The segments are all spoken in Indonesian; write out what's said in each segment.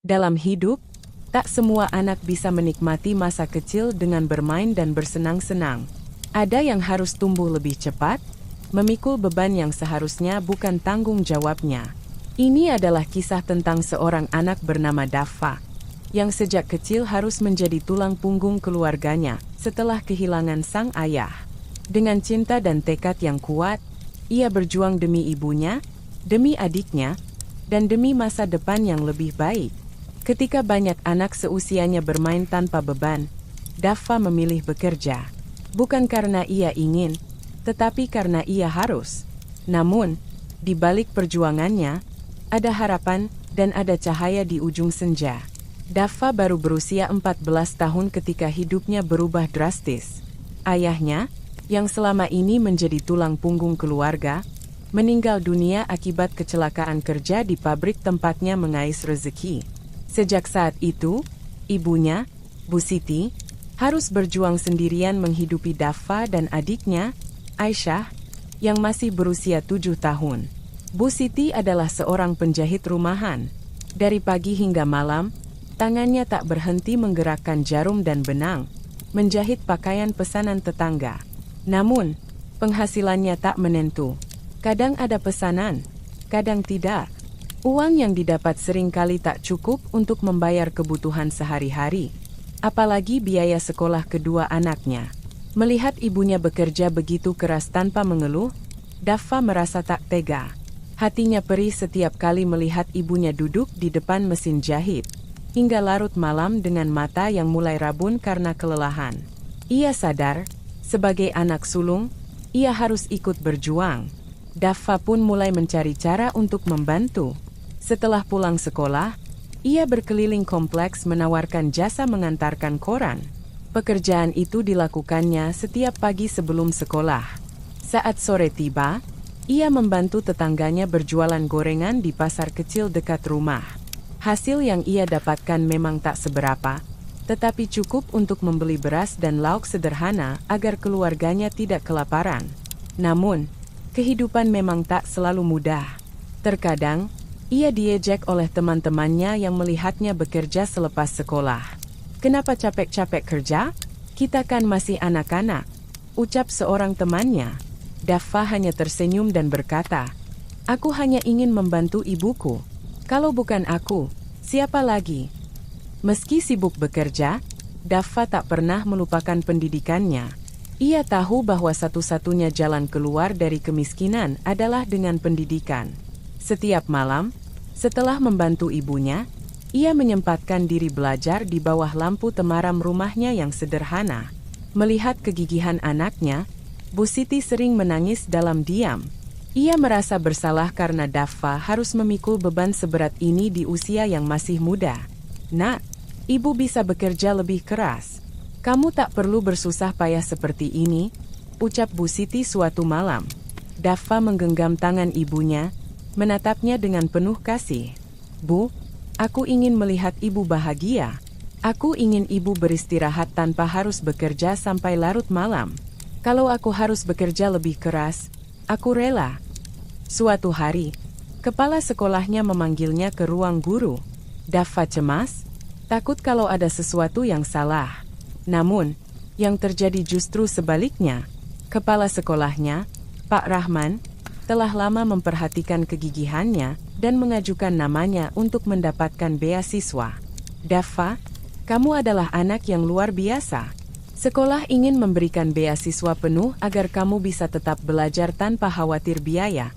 Dalam hidup, tak semua anak bisa menikmati masa kecil dengan bermain dan bersenang-senang. Ada yang harus tumbuh lebih cepat, memikul beban yang seharusnya bukan tanggung jawabnya. Ini adalah kisah tentang seorang anak bernama Daffa, yang sejak kecil harus menjadi tulang punggung keluarganya setelah kehilangan sang ayah. Dengan cinta dan tekad yang kuat, ia berjuang demi ibunya, demi adiknya, dan demi masa depan yang lebih baik. Ketika banyak anak seusianya bermain tanpa beban, Daffa memilih bekerja. Bukan karena ia ingin, tetapi karena ia harus. Namun, di balik perjuangannya, ada harapan dan ada cahaya di ujung senja. Daffa baru berusia 14 tahun ketika hidupnya berubah drastis. Ayahnya, yang selama ini menjadi tulang punggung keluarga, meninggal dunia akibat kecelakaan kerja di pabrik tempatnya mengais rezeki. Sejak saat itu, ibunya, Bu Siti, harus berjuang sendirian menghidupi Daffa dan adiknya, Aisyah, yang masih berusia 7 tahun. Bu Siti adalah seorang penjahit rumahan. Dari pagi hingga malam, tangannya tak berhenti menggerakkan jarum dan benang, menjahit pakaian pesanan tetangga. Namun, penghasilannya tak menentu. Kadang ada pesanan, kadang tidak. Uang yang didapat seringkali tak cukup untuk membayar kebutuhan sehari-hari, apalagi biaya sekolah kedua anaknya. Melihat ibunya bekerja begitu keras tanpa mengeluh, Daffa merasa tak tega. Hatinya perih setiap kali melihat ibunya duduk di depan mesin jahit, hingga larut malam dengan mata yang mulai rabun karena kelelahan. Ia sadar, sebagai anak sulung, ia harus ikut berjuang. Daffa pun mulai mencari cara untuk membantu. Setelah pulang sekolah, ia berkeliling kompleks menawarkan jasa mengantarkan koran. Pekerjaan itu dilakukannya setiap pagi sebelum sekolah. Saat sore tiba, ia membantu tetangganya berjualan gorengan di pasar kecil dekat rumah. Hasil yang ia dapatkan memang tak seberapa, tetapi cukup untuk membeli beras dan lauk sederhana agar keluarganya tidak kelaparan. Namun, kehidupan memang tak selalu mudah. Terkadang, ia diejek oleh teman-temannya yang melihatnya bekerja selepas sekolah. "Kenapa capek-capek kerja? Kita kan masih anak-anak," ucap seorang temannya. Daffa hanya tersenyum dan berkata, "Aku hanya ingin membantu ibuku. Kalau bukan aku, siapa lagi?" Meski sibuk bekerja, Daffa tak pernah melupakan pendidikannya. Ia tahu bahwa satu-satunya jalan keluar dari kemiskinan adalah dengan pendidikan. Setiap malam, setelah membantu ibunya, ia menyempatkan diri belajar di bawah lampu temaram rumahnya yang sederhana. Melihat kegigihan anaknya, Bu Siti sering menangis dalam diam. Ia merasa bersalah karena Daffa harus memikul beban seberat ini di usia yang masih muda. "Nak, ibu bisa bekerja lebih keras. Kamu tak perlu bersusah payah seperti ini," ucap Bu Siti suatu malam. Daffa menggenggam tangan ibunya, menatapnya dengan penuh kasih. "Bu, aku ingin melihat ibu bahagia. Aku ingin ibu beristirahat tanpa harus bekerja sampai larut malam. Kalau aku harus bekerja lebih keras, aku rela." Suatu hari, kepala sekolahnya memanggilnya ke ruang guru. Daffa cemas, takut kalau ada sesuatu yang salah. Namun, yang terjadi justru sebaliknya. Kepala sekolahnya, Pak Rahman, telah lama memperhatikan kegigihannya dan mengajukan namanya untuk mendapatkan beasiswa. "Daffa, kamu adalah anak yang luar biasa. Sekolah ingin memberikan beasiswa penuh agar kamu bisa tetap belajar tanpa khawatir biaya,"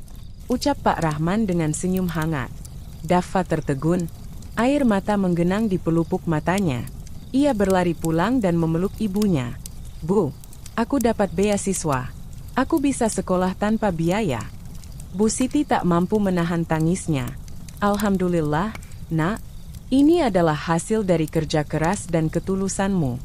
ucap Pak Rahman dengan senyum hangat. Daffa tertegun, air mata menggenang di pelupuk matanya. Ia berlari pulang dan memeluk ibunya. "Bu, aku dapat beasiswa. Aku bisa sekolah tanpa biaya." Bu Siti tak mampu menahan tangisnya. "Alhamdulillah, Nak. Ini adalah hasil dari kerja keras dan ketulusanmu."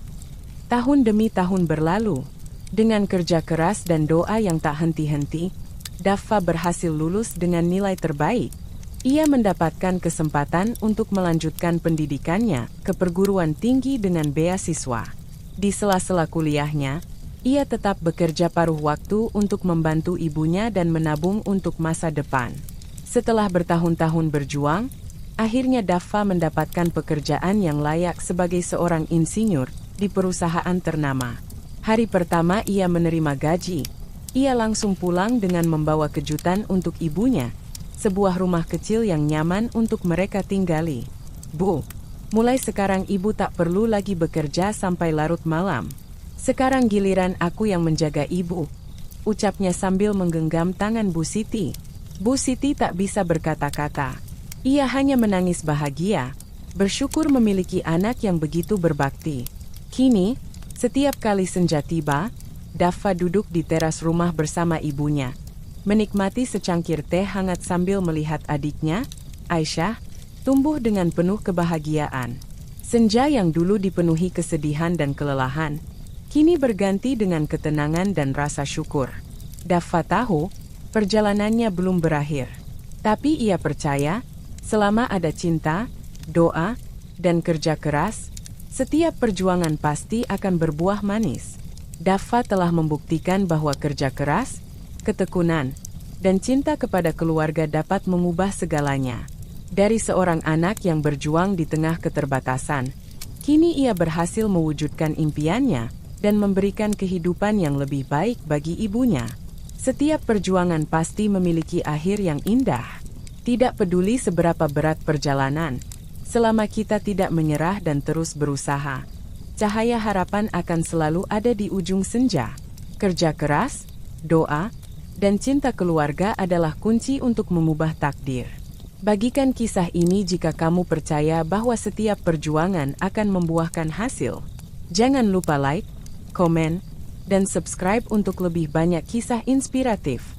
Tahun demi tahun berlalu. Dengan kerja keras dan doa yang tak henti-henti, Daffa berhasil lulus dengan nilai terbaik. Ia mendapatkan kesempatan untuk melanjutkan pendidikannya ke perguruan tinggi dengan beasiswa. Di sela-sela kuliahnya, ia tetap bekerja paruh waktu untuk membantu ibunya dan menabung untuk masa depan. Setelah bertahun-tahun berjuang, Akhirnya Daffa mendapatkan pekerjaan yang layak sebagai seorang insinyur di perusahaan ternama. Hari pertama ia menerima gaji. Ia langsung pulang dengan membawa kejutan untuk ibunya, sebuah rumah kecil yang nyaman untuk mereka tinggali. Bu, mulai sekarang ibu tak perlu lagi bekerja sampai larut malam. Sekarang giliran aku yang menjaga ibu, ucapnya sambil menggenggam tangan Bu Siti. Bu Siti tak bisa berkata-kata. Ia hanya menangis bahagia, bersyukur memiliki anak yang begitu berbakti. Kini, setiap kali senja tiba, Daffa duduk di teras rumah bersama ibunya, menikmati secangkir teh hangat sambil melihat adiknya, Aisyah, tumbuh dengan penuh kebahagiaan. Senja yang dulu dipenuhi kesedihan dan kelelahan, kini berganti dengan ketenangan dan rasa syukur. Daffa tahu, perjalanannya belum berakhir. Tapi ia percaya, selama ada cinta, doa, dan kerja keras, setiap perjuangan pasti akan berbuah manis. Daffa telah membuktikan bahwa kerja keras, ketekunan, dan cinta kepada keluarga dapat mengubah segalanya. Dari seorang anak yang berjuang di tengah keterbatasan, kini ia berhasil mewujudkan impiannya dan memberikan kehidupan yang lebih baik bagi ibunya. Setiap perjuangan pasti memiliki akhir yang indah. Tidak peduli seberapa berat perjalanan, selama kita tidak menyerah dan terus berusaha, cahaya harapan akan selalu ada di ujung senja. Kerja keras, doa, dan cinta keluarga adalah kunci untuk mengubah takdir. Bagikan kisah ini jika kamu percaya bahwa setiap perjuangan akan membuahkan hasil. Jangan lupa like, komen, dan subscribe untuk lebih banyak kisah inspiratif.